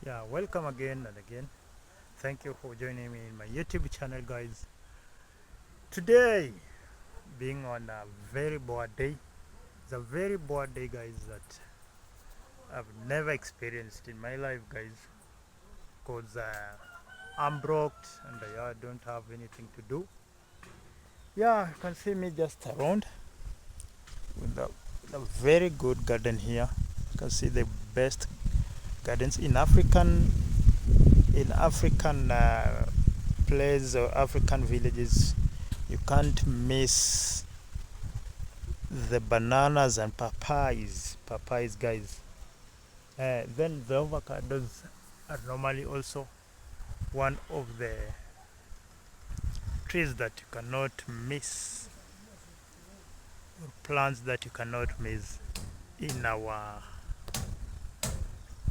Yeah, welcome again and again. Thank you for joining me in my YouTube channel, guys. Today, being on a very bored day, it's a very bored day, guys, that I've never experienced in my life, guys, because I'm broke and I don't have anything to do. Yeah, you can see me just around with a very good garden here. You can see the best gardens in African places or African villages. You can't miss the bananas and papayas, guys. Then the avocados are normally also one of the trees that you cannot miss, plants that you cannot miss in our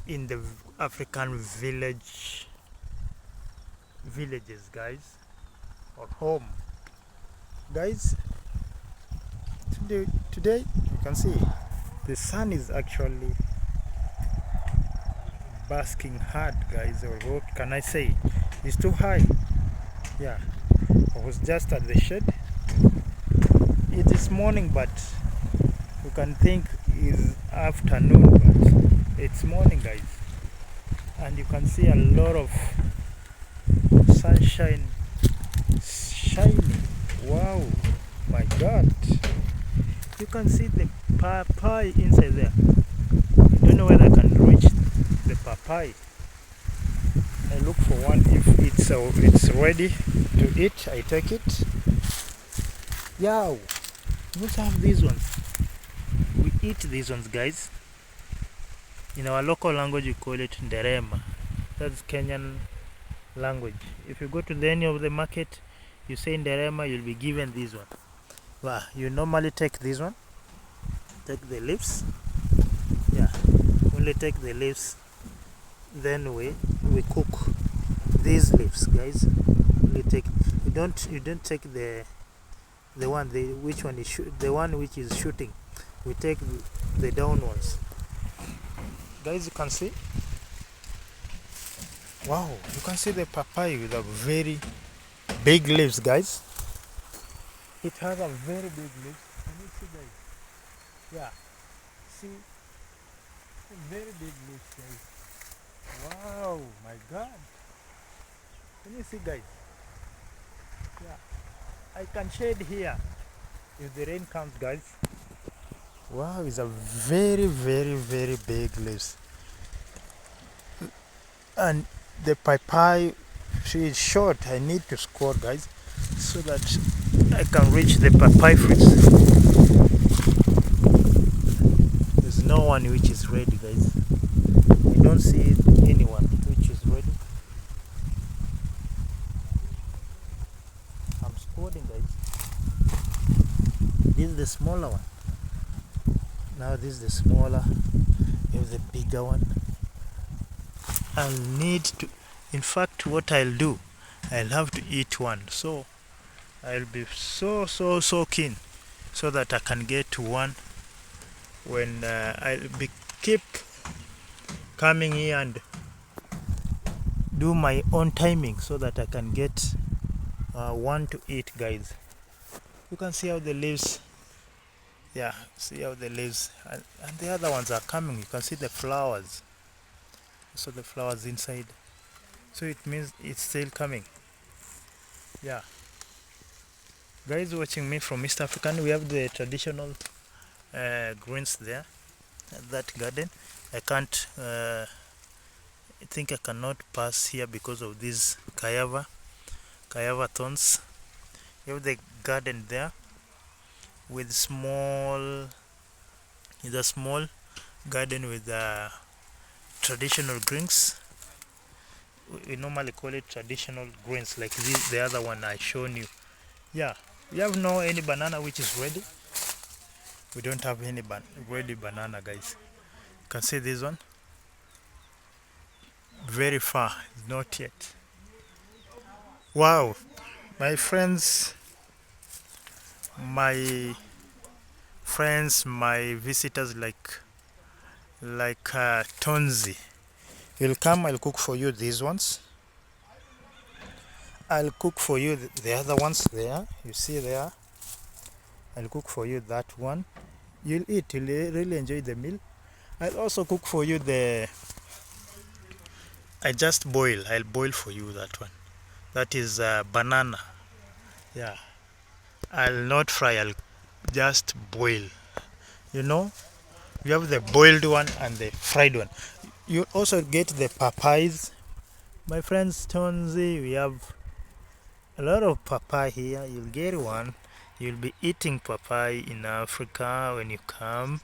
in the African villages, guys, or home, guys. Today you can see the sun is actually basking hard, guys, or what can I say? It's too high. Yeah, I was just at the shed. It is morning, but you can think it's afternoon, but it's morning, guys, and you can see a lot of sunshine shining. Wow, my God! You can see the papaya inside there. I don't know whether I can reach the papaya. I look for one. If it's ready to eat, I take it. Yeah, we also have these ones. We eat these ones, guys. In our local language, we call it nderema. That's Kenyan language. If you go to any of the market, you say nderema, you'll be given this one. Well, you normally take this one, take the leaves. Yeah, only take the leaves. Then we cook these leaves, guys. You don't take the one which one is the one which is shooting. We take the down ones, guys. You can see, wow, you can see the papaya with a very big leaves, guys. It has a very big leaves. Can you see, guys? Yeah, see, very big leaves, guys. Wow, my God. Can you see, guys? Yeah, I can shade here if the rain comes, guys. Wow, it's a very, very, very big leaves. And the papaya tree is short. I need to score, guys, so that I can reach the papaya fruits. There's no one which is ready, guys. I don't see anyone which is ready. I'm scoring, guys. This is the smaller one. Now this is the smaller. Here's the bigger one. I'll need to, in fact, what I'll do, I'll have to eat one. So I'll be so keen so that I can get to one when I'll be keep coming here and do my own timing so that I can get one to eat, guys. You can see how the leaves, yeah, see how the leaves, and the other ones are coming. You can see the flowers, so the flowers inside, so it means it's still coming. Yeah, guys watching me from East African, we have the traditional greens there at that garden. I can't I think I cannot pass here because of these kayava thorns. You have the garden there with small, is a small garden with traditional greens. We normally call it traditional greens, like this, the other one I shown you. Yeah, we have no any banana which is ready. We don't have any ready banana, guys. You can see this one very far, not yet. Wow, my friends, my my visitors, like Tonzi, You'll come, I'll cook for you these ones. I'll cook for you the other ones there. You see there. I'll cook for you that one. You'll eat. You'll really enjoy the meal. I'll also cook for you the. I just boil. I'll boil for you that one. That is banana. Yeah. I'll not fry. I'll just boil. You know, you have the boiled one and the fried one. You also get the papayas. My friends, Tonzi, we have a lot of papaya here. You'll get one. You'll be eating papaya in Africa when you come.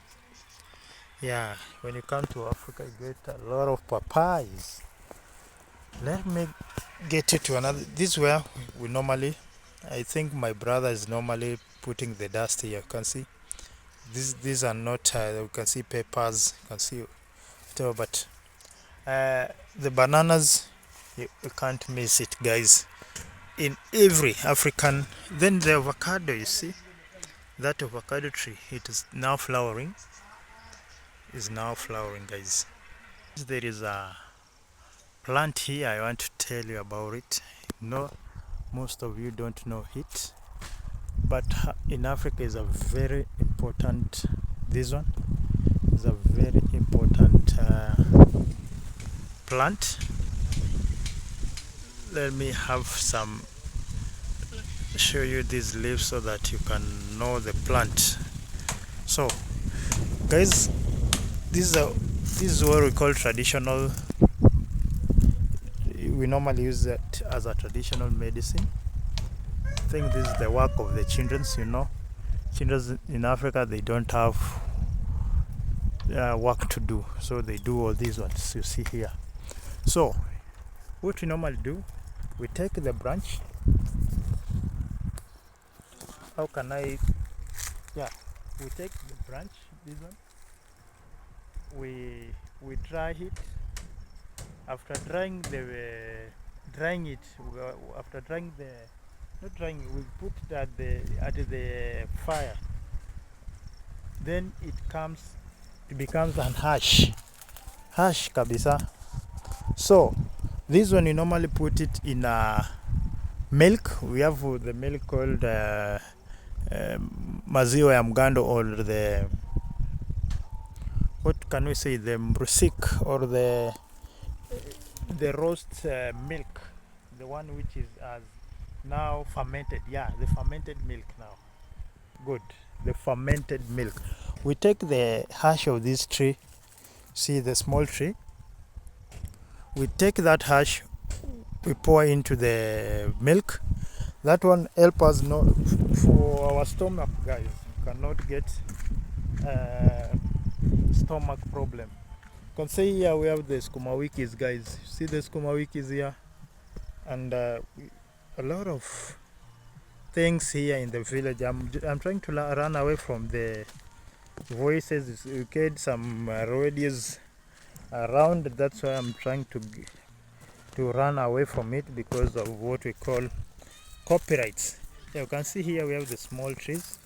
Yeah, when you come to Africa, you get a lot of papayas. Let me get you to another. This is where we normally, I think my brother is normally putting the dust here. You can see. These are not, you can see peppers, you can see whatever, but the bananas, you can't miss it, guys. In every African, then the avocado, you see, that avocado tree, it is now flowering, guys. There is a plant here, I want to tell you about it. No, most of you don't know it, but in Africa is a very important, this one is a very important plant. Let me have some show you these leaves so that you can know the plant. So guys, this is what we call traditional. We normally use that as a traditional medicine. I think this is the work of the children's, you know. Children in Africa, they don't have work to do, so they do all these ones you see here. So what we normally do, we take the branch. How can I? Yeah, we take the branch, this one. We dry it. After drying after drying the, not drying, we put it at the fire. Then it becomes an hash kabisa. So this one you normally put it in milk. We have the milk called maziwa ya mgando, or the, what can we say, the mrusik, or the roast milk, the one which is as now fermented. Yeah, the fermented milk now. Good, the fermented milk. We take the hash of this tree. See the small tree. We take that hash. We pour into the milk. That one help us not for our stomach, guys. You cannot get stomach problem. You can see here we have the skuma wikis, guys. See the skuma wikis here, and a lot of things here in the village. I'm trying to run away from the voices. You get some radios around. That's why I'm trying to run away from it, because of what we call copyrights. Yeah, you can see here we have the small trees.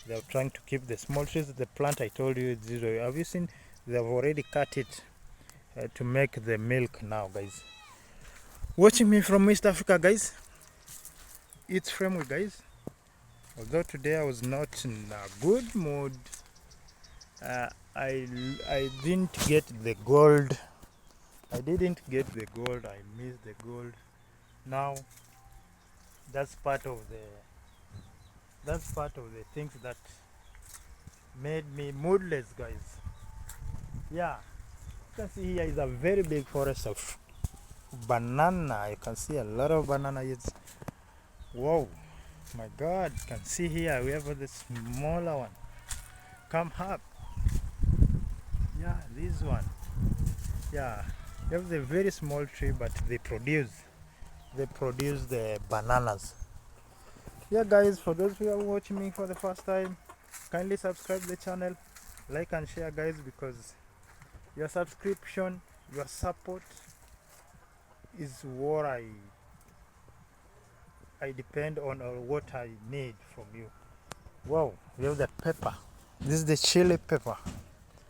They're trying to keep the small trees. The plant I told you, have you seen? They've already cut it to make the milk now, guys. Watching me from East Africa, guys. It's Fremwe, guys. Although today I was not in a good mood, I didn't get the gold. I missed the gold. Now that's part of the things that made me moodless, guys. Yeah, you can see here is a very big forest of banana. You can see a lot of banana. It's, whoa, my God. You can see here we have the smaller one. Come up. Yeah, this one. Yeah, you have the very small tree, but they produce the bananas. Yeah, guys, for those who are watching me for the first time, kindly subscribe the channel, like and share, guys, because your subscription, your support is what I depend on, or what I need from you. Wow, we have that pepper. This is the chili pepper.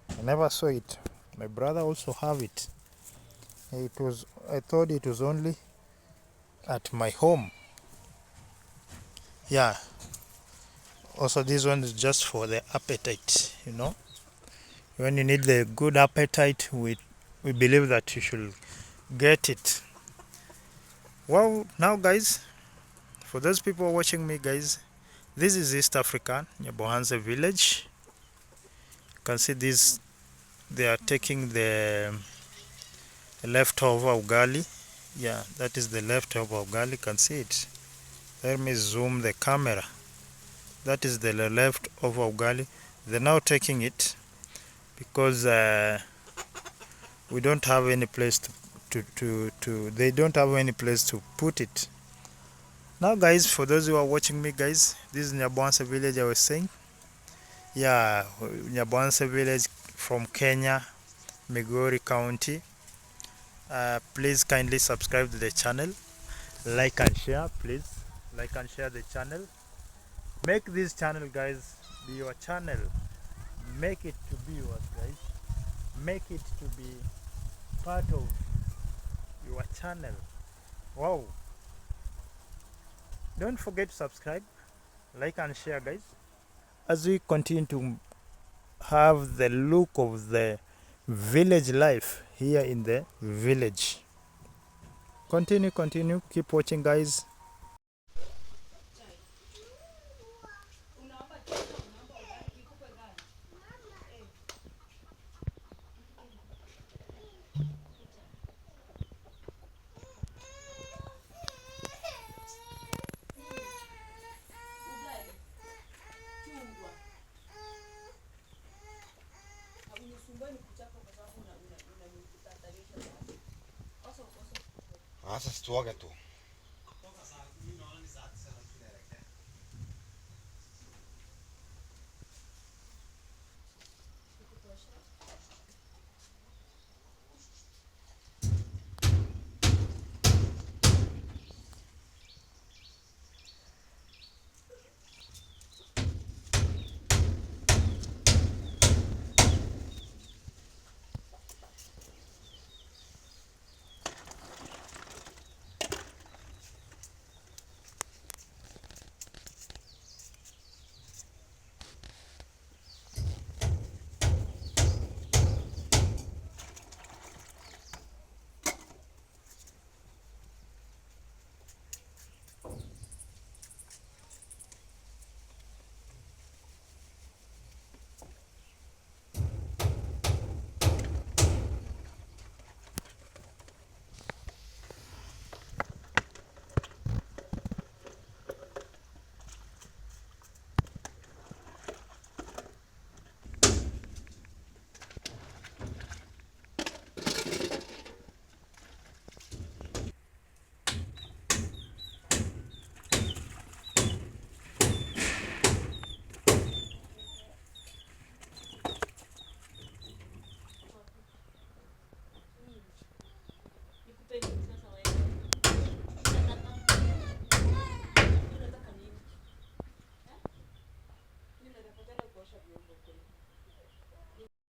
I never saw it. My brother also have it. I thought it was only at my home. Yeah. Also, this one is just for the appetite. When you need the good appetite, we believe that you should get it. Well, now, guys, for those people watching me, guys, this is East Africa, Nyabohanse village. You can see this. They are taking the leftover ugali. Yeah, that is the leftover ugali. You can see it. Let me zoom the camera. That is the leftover ugali. They're now taking it because we don't have any place they don't have any place to put it. Now, guys, for those who are watching me, guys, this is Nyabohanse village I was saying. Yeah, Nyabohanse village from Kenya, Migori County. Please kindly subscribe to the channel, like and share. Please like and share the channel. Make this channel, guys, be your channel. Make it to be yours, guys. Make it to be part of your channel. Wow. Don't forget to subscribe, like and share, guys, as we continue to have the look of the village life here in the village. Continue, keep watching, guys. Sasa situaga tu.